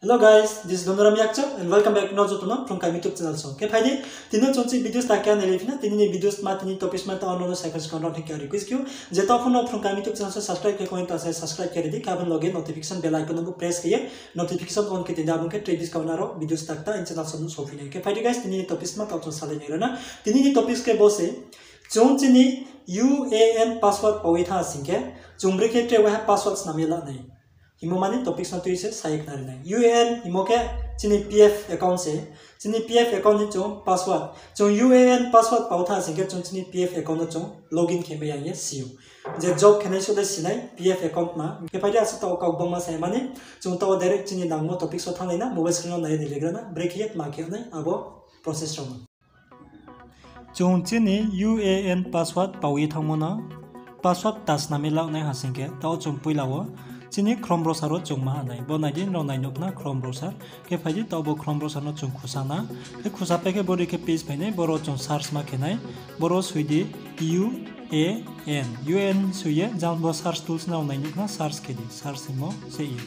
Hello guys, this is Donoram Yakchak and welcome back to Nozotono from Kami YouTube channel. Okay, Friday, tino chonchi videos ta kya nelifina, tini videos ma tini topics ma ta ono cycles count out kya request kyu. Jeta phone from Kami YouTube channel se subscribe ke point ta se subscribe kare di kaban login notification bell icon ko press kiye notification on ke tinda bunke tradis kaunaro videos takta in channel sonu sofine. Okay, Friday guys, tini topics ma ta chon sale ne rana. Tini topics ke bose chonchi ni UAN password pawi tha singke chumbre ke tre wa passwords namela nahi. Himo mani topics na tuise saik nari nai. UAN himo ke chini PF account se chini PF account ni chong password chong UAN password pautha singke chong chini PF account na chong login kheme yang ye siu. Je job khenai so de sinai PF account ma ke pai asa ta ka bang ma sai mani chong ta direct chini dang mo topics so thang na mobile screen na de legra na break yet ma ke nai abo process rom. Chong chini UAN password pawi thangmona password tas na mila nai hasingke ta chong puilawo chini Chrome browser ro chung ma nai bo nai din ro nai nok na Chrome browser ke phaji ta bo Chrome browser no chung khusana ke khusa pe ke bori ke page phainai boro chung search ma khenai boro suidi UAN suye jang bo search tools na nai nok na search ke di search mo se i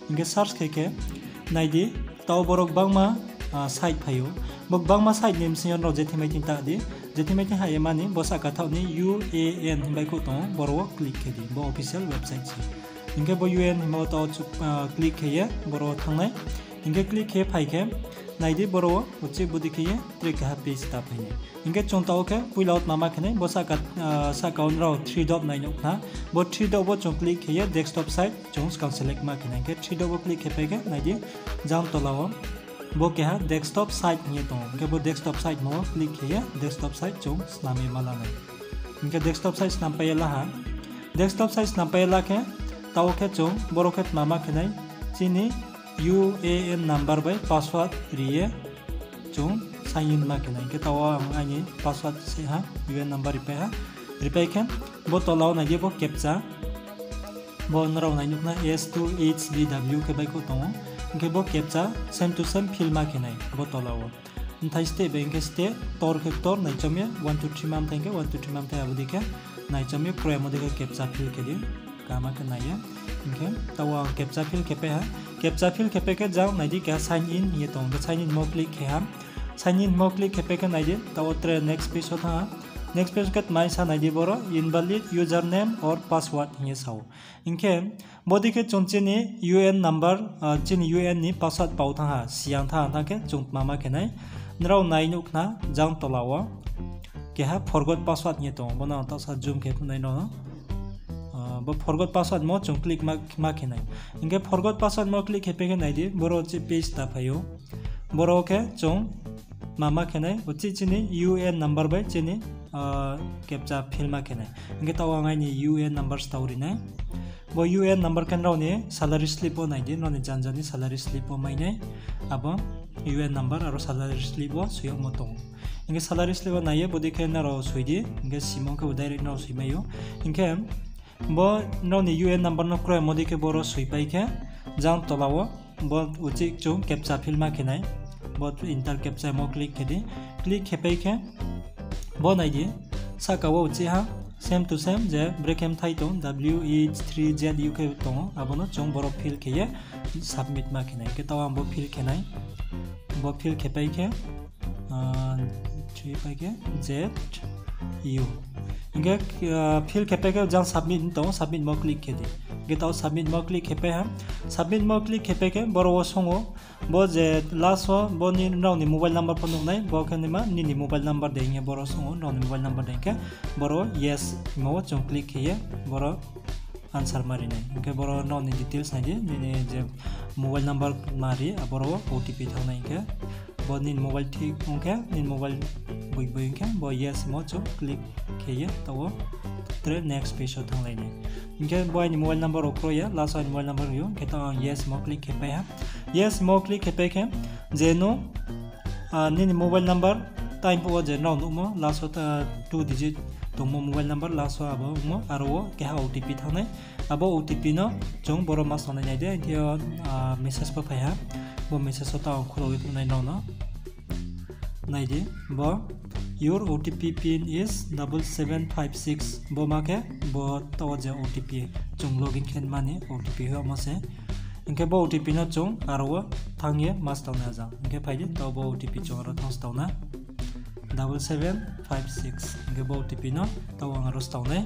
inge search ke nai di ta borok bangma site phayo bok bangma site name sin ro jethi mai tin ta di jethi mai tin ha yemani bo sa ka thau ni UAN bai ko to boro click ke di bo official website se inge bo UN himo to click kiye boro thangnai inge click kiye phaike naidi boro uchi budi kiye trick ha page ta phaine inge chongta oke pull out mama khane bo sa kaun ro 3 dot nai nok na bo 3 dot bo chong click kiye desktop site chong select ma khane inge 3 dot bo click kiye naidi jam to lawo bo ke ha desktop site ni to inge bo desktop site mo click kiye desktop site chong sname mala nai inge desktop site snam payela ha desktop site snam payela ke tau ke chong boroket mama khenai chini UAN number by password riye chong sign in ma khenai ke tawa ani password se ha UAN number repay khen bo tolaw na bo captcha bo nraw na nyuk na S2HBW ke bai ko to ke bo captcha same to same fill ma khenai bo tolaw thai step bank step tor ke tor nai chomye 1 2 3 mam thang ke 1 2 3 mam thai abudi ke nai chomye pro mo de captcha fill ke di kama ke naya inke tawa captcha fill kepe ha captcha fill kepe ke jaw naidi ka sign in ye tong sign in mo click ke ha sign in mo click kepe ke naidi tawa tre next page ha next page kat mai sa naidi boro invalid username or password ye saw inke body ke chonche ni UN number chin UN ni password pau tha ha siang tha tha ke chung mama ke nai nraw nai nuk na jang tolawa ke ha forgot password ye tong bona ta sa zoom ke nai no bo forgot password mo chung click ma khenai inge forgot password mo click hepe ke nai di boro chi page ta phayo boro ke chung mama khenai uchi chini UN number by chini captcha fill ma khenai inge tawa ngai ni UN numbers tauri nai bo UN number kan raw ni salary slip o nai di no ni janjani salary slip o mai nai abo UN number aro salary slip o suyo mo tong inge salary slip o nai bodi ke na ro suidi inge simon ke direct no suimayo inge bo no ni UN number no kro modi ke boro sui pai ke jang tolawo bo uchi chung captcha fill ma khenai bo enter captcha mo click ke di click hepai ke bo nai di sakawo uchi ha same to same je breakem thai to WH3Z UK to abono chung boro fill ke ye submit ma khenai ke tawa bo fill khenai bo fill kepai ke 3 pai ke Z U inge fill kepe ke jang submit to submit mo click ke di ge taw submit mo click kepe ha submit mo click kepe ke boro songo bo je last o bo ni raw ni mobile number pon nai bo ke ni ma ni mobile number de nge boro songo raw ni mobile number de ke boro yes mo chung click ke ye boro answer mari nai ke boro no ni details nai ni je mobile number mari boro OTP thau nai ke bo ni mobile thik ke ni mobile boi ke bo yes mo chung click ke ye tawo tre next page thang lai ne inge boy ni mobile number okro ya last one mobile number yo ke ta yes mo click ke pa yes mo click ke pa ke jeno ni mobile number time po je no mo last 2 digit to mo mobile number last abo mo aro ke ha OTP thang nai abo OTP no chung boro mas sonai nai de dia message pa ha bo message ta kholo nai no no nai de bo your OTP pin is 7756 bo ma ke bo to je OTP chung login khen mane OTP ho mo se Ingke bo OTP no chung aro thangye mas tawna ajang. Ingke phaidi to bo OTP chung aro thang tawna 7756. Ingke bo OTP no taw ang aro tawna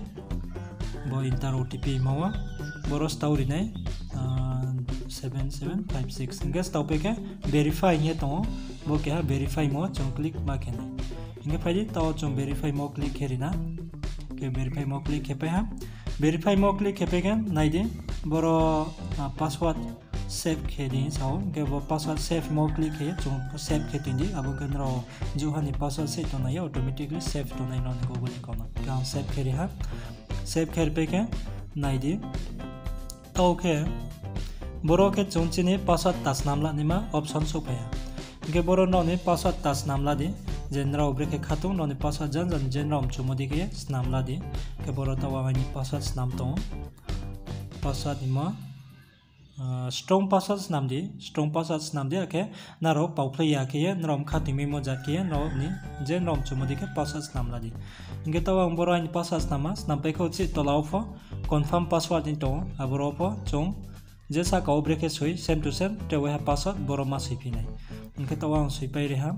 bo enter OTP mawa boros tawri nai 7756. Ingke tawpe ke verify nye to bo ke ha verify mo chung click ma ke nai. Ingke phaidi taw chung verify mo click herina ke verify mo click hepe ha verify mo click hepe ke naide boro password save khedi sao ke bo password save mo click he chung save khetindi abo kan ro juhani password set to nai automatically save to nai non google account ka save kheri ha save kherpe ke naide okay boro ke chung chini password tas namla nima option so paya ke boro no ne password tas namla di general obre ke khatung no ne password jan general chumodi ke namla di ke boro tawa ni password nam to password ima strong password nam di ke naro pauplay ya ke nrom khati memo ja ke no ni general chumodi ke password namla di inge tawa boro ni password nama nampai ko chi tolaw fo confirm password into aboro fo chung jesa ka obre ke sui same to same te we password boro ma sui pinai inge tawa sui pai re ha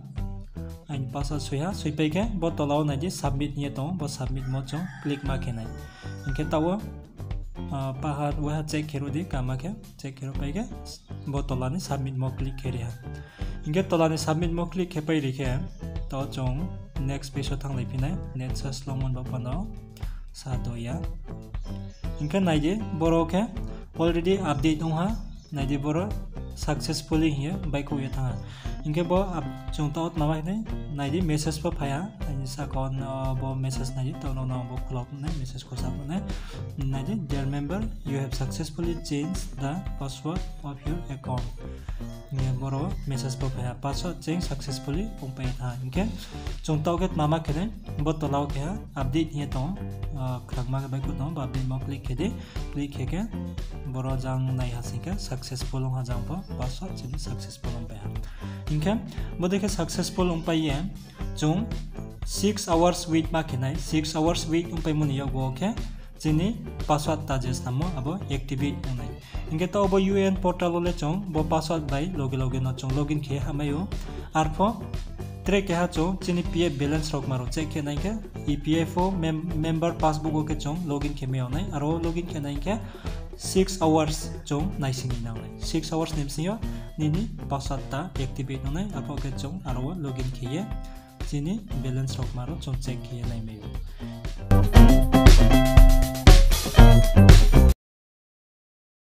ain password sui pai ke bo tolaw na di submit nie to bo submit mo chung click ma ke nai inge tawa pahar wah check hero di kama ke check hero pai ke bo tolani submit mo click heri ha inge tolani submit mo click he pai ri ke to chung next page thang lai pinai net search long mon ba pano sa do ya inge naide boro ke already update ong ha naide boro successfully here by ko ya tha inge bo chung ta mama ne naide message pa phaya ani sa kon bo message naide to no bo khulop ne message ko sa ne naide dear member you have successfully changed the password of your account inge boro message pa phaya password change successfully ong pai tha inge chung ta ke mama ke ne bo to law ke update here to khagma ke by ko no ba update mo click ke boro jang nai hasika successful ong ha jang po password chini successful ong pai ha inke bo dekhe successful ong pai ye chung 6 hours wait ma kenai 6 hours wait ong pai mun yo go ke chini password ta jes namo abo activate onai inke to bo UN portal ole chung bo password by login no chung login khe hamayo arpho track ha chung chini PF balance rok maro check ke nai ke EPFO member passbook ke chung login ke me onai aro login ke nai ke 6 hours chung naising na onai 6 hours nimsiyo nini password ta activate onai apo ke chung aro login ke ye chini balance rok maro chung check ke nai me